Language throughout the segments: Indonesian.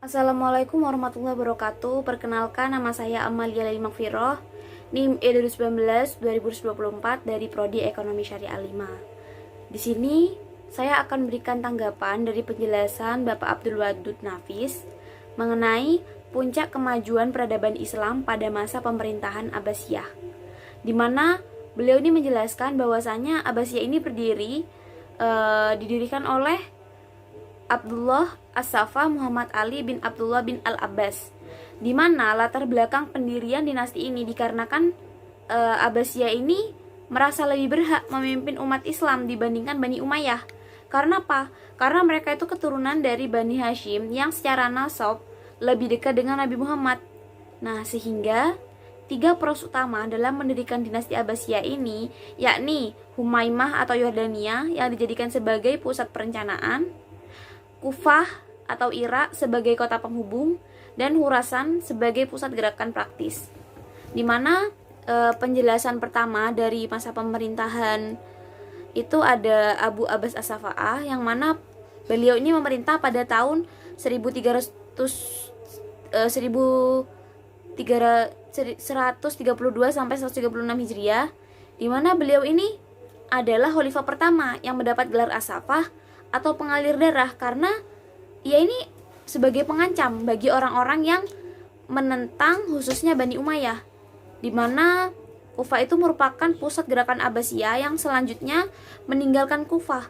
Assalamualaikum warahmatullahi wabarakatuh. Perkenalkan, nama saya Amalia Laili Magfiroh, NIM E2019-2024 dari Prodi Ekonomi Syariah 5. Di sini saya akan berikan tanggapan dari penjelasan Bapak Abdul Wadud Nafis mengenai puncak kemajuan peradaban Islam pada masa pemerintahan Abbasiyah, di mana beliau ini menjelaskan bahwasanya Abbasiyah ini didirikan oleh Abdullah As-Saffah Muhammad Ali bin Abdullah bin Al-Abbas, di mana latar belakang pendirian dinasti ini dikarenakan Abbasiyah ini merasa lebih berhak memimpin umat Islam dibandingkan Bani Umayyah. Karena apa? Karena mereka itu keturunan dari Bani Hashim yang secara nasab lebih dekat dengan Nabi Muhammad. Nah, sehingga tiga poros utama dalam mendirikan dinasti Abbasiyah ini, yakni Humaimah atau Yordania yang dijadikan sebagai pusat perencanaan, Kufah atau Irak sebagai kota penghubung, dan Khurasan sebagai pusat gerakan praktis. Di mana penjelasan pertama dari masa pemerintahan itu ada Abu Abbas As-Safa'ah, yang mana beliau ini memerintah pada tahun 1332 sampai 136 Hijriah, di mana beliau ini adalah khalifah pertama yang mendapat gelar As-Safah atau pengalir darah, karena ia ini sebagai pengancam bagi orang-orang yang menentang khususnya Bani Umayyah, di mana Kufah itu merupakan pusat gerakan Abbasiyah yang selanjutnya meninggalkan Kufah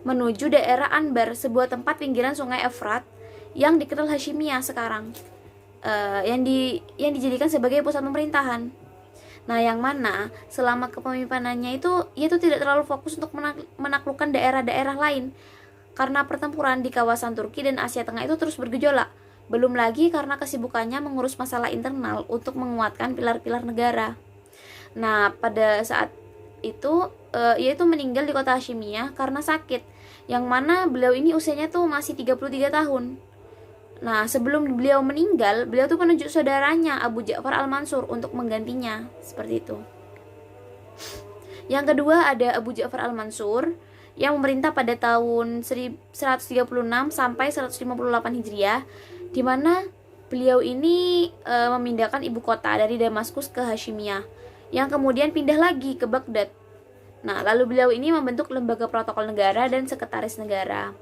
menuju daerah Anbar, sebuah tempat pinggiran sungai Efrat yang dikenal Hashimiyah sekarang, yang dijadikan sebagai pusat pemerintahan. Nah, yang mana selama kepemimpinannya itu ia itu tidak terlalu fokus untuk menaklukkan daerah-daerah lain, karena pertempuran di kawasan Turki dan Asia Tengah itu terus bergejolak. Belum lagi karena kesibukannya mengurus masalah internal untuk menguatkan pilar-pilar negara. Nah, pada saat itu ia itu meninggal di kota Hashimiyah karena sakit, yang mana beliau ini usianya tuh masih 33 tahun. Nah, sebelum beliau meninggal, beliau tuh menunjuk saudaranya Abu Ja'far Al-Mansur untuk menggantinya, seperti itu. Yang kedua ada Abu Ja'far Al-Mansur yang memerintah pada tahun 136 sampai 158 Hijriah, di mana beliau ini memindahkan ibu kota dari Damaskus ke Hashimiyah, yang kemudian pindah lagi ke Baghdad. Nah, lalu beliau ini membentuk lembaga protokol negara dan sekretaris negara,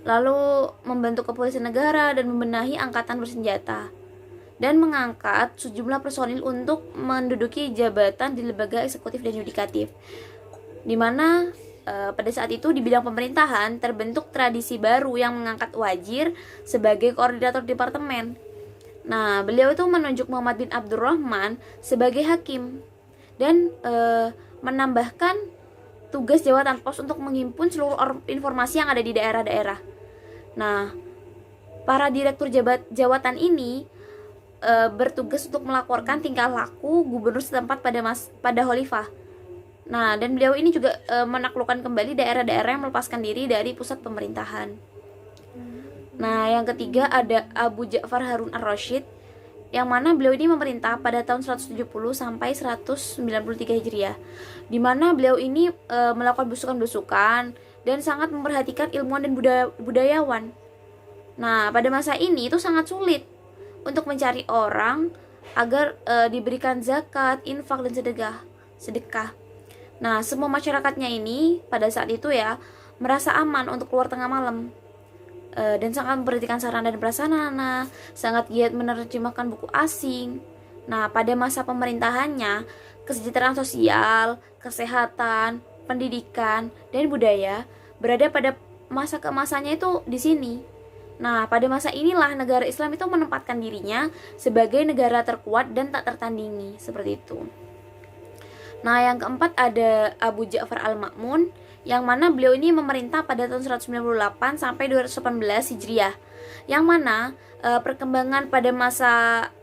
lalu membentuk kepolisian negara dan membenahi angkatan bersenjata, dan mengangkat sejumlah personil untuk menduduki jabatan di lembaga eksekutif dan yudikatif, di mana pada saat itu di bidang pemerintahan terbentuk tradisi baru yang mengangkat wazir sebagai koordinator departemen. Nah, beliau itu menunjuk Muhammad bin Abdurrahman sebagai hakim dan menambahkan tugas jawatan pos untuk menghimpun seluruh informasi yang ada di daerah-daerah. Nah, para direktur jawatan ini bertugas untuk melaporkan tingkah laku gubernur setempat pada khalifah. Nah, dan beliau ini juga menaklukkan kembali daerah-daerah yang melepaskan diri dari pusat pemerintahan. Nah, yang ketiga ada Abu Ja'far Harun Ar-Rasyid, yang mana beliau ini memerintah pada tahun 170 sampai 193 Hijriah, di mana beliau ini melakukan besukan-besukan dan sangat memperhatikan ilmuwan dan budayawan. Nah, pada masa ini itu sangat sulit untuk mencari orang agar diberikan zakat, infak, dan sedekah. Nah, semua masyarakatnya ini pada saat itu ya merasa aman untuk keluar tengah malam, dan sangat memperhatikan sarana dan prasarana, sangat giat menerjemahkan buku asing. Nah, pada masa pemerintahannya, kesejahteraan sosial, kesehatan, pendidikan, dan budaya berada pada masa keemasannya itu di sini. Nah, pada masa inilah negara Islam itu menempatkan dirinya sebagai negara terkuat dan tak tertandingi, seperti itu. Nah, yang keempat ada Abu Ja'far Al-Ma'mun, yang mana beliau ini memerintah pada tahun 198 sampai 218 Hijriah, yang mana perkembangan pada masa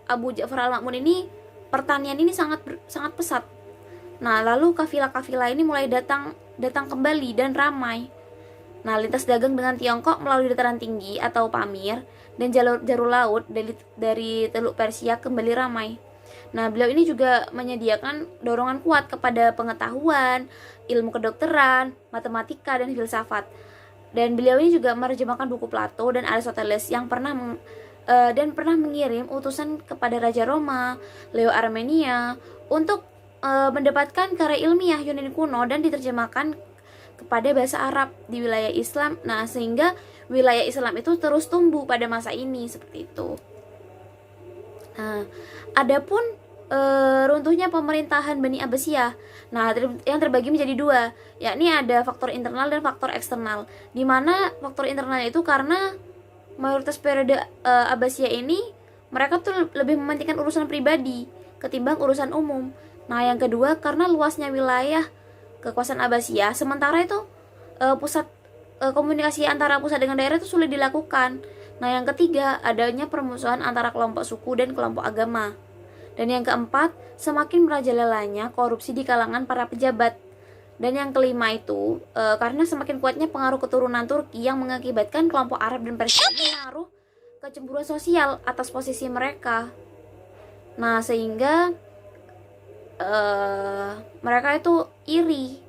Abu Ja'far Al-Ma'mun ini, pertanian ini sangat pesat. Nah, lalu kafilah-kafilah ini mulai datang kembali dan ramai. Nah, lintas dagang dengan Tiongkok melalui dataran tinggi atau Pamir dan jalur laut dari Teluk Persia kembali ramai. Nah, beliau ini juga menyediakan dorongan kuat kepada pengetahuan, ilmu kedokteran, matematika, dan filsafat. Dan beliau ini juga menerjemahkan buku Plato dan Aristoteles yang pernah mengirim utusan kepada Raja Roma, Leo Armenia, untuk mendapatkan karya ilmiah Yunani kuno dan diterjemahkan kepada bahasa Arab di wilayah Islam. Nah, sehingga wilayah Islam itu terus tumbuh pada masa ini seperti itu. Nah, adapun runtuhnya pemerintahan Bani Abbasiyah. Nah, yang terbagi menjadi dua, yakni ada faktor internal dan faktor eksternal. Di mana faktor internal itu karena mayoritas periode Abbasiyah ini mereka tuh lebih mementingkan urusan pribadi ketimbang urusan umum. Nah, yang kedua karena luasnya wilayah kekuasaan Abbasiyah, sementara itu pusat komunikasi antara pusat dengan daerah itu sulit dilakukan. Nah, yang ketiga adanya permusuhan antara kelompok suku dan kelompok agama. Dan yang keempat, semakin merajalelanya korupsi di kalangan para pejabat. Dan yang kelima itu, karena semakin kuatnya pengaruh keturunan Turki yang mengakibatkan kelompok Arab dan Persia ini menaruh kecemburuan sosial atas posisi mereka. Nah, sehingga mereka itu iri.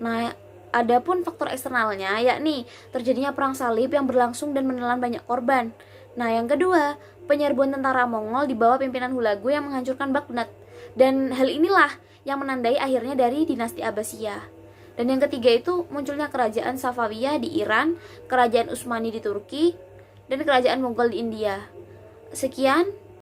Nah, adapun faktor eksternalnya, yakni terjadinya perang salib yang berlangsung dan menelan banyak korban. Nah, yang kedua, penyerbuan tentara Mongol di bawah pimpinan Hulagu yang menghancurkan Baghdad. Dan hal inilah yang menandai akhirnya dari dinasti Abbasiyah. Dan yang ketiga itu munculnya kerajaan Safawiyah di Iran, kerajaan Utsmani di Turki, dan kerajaan Mongol di India. Sekian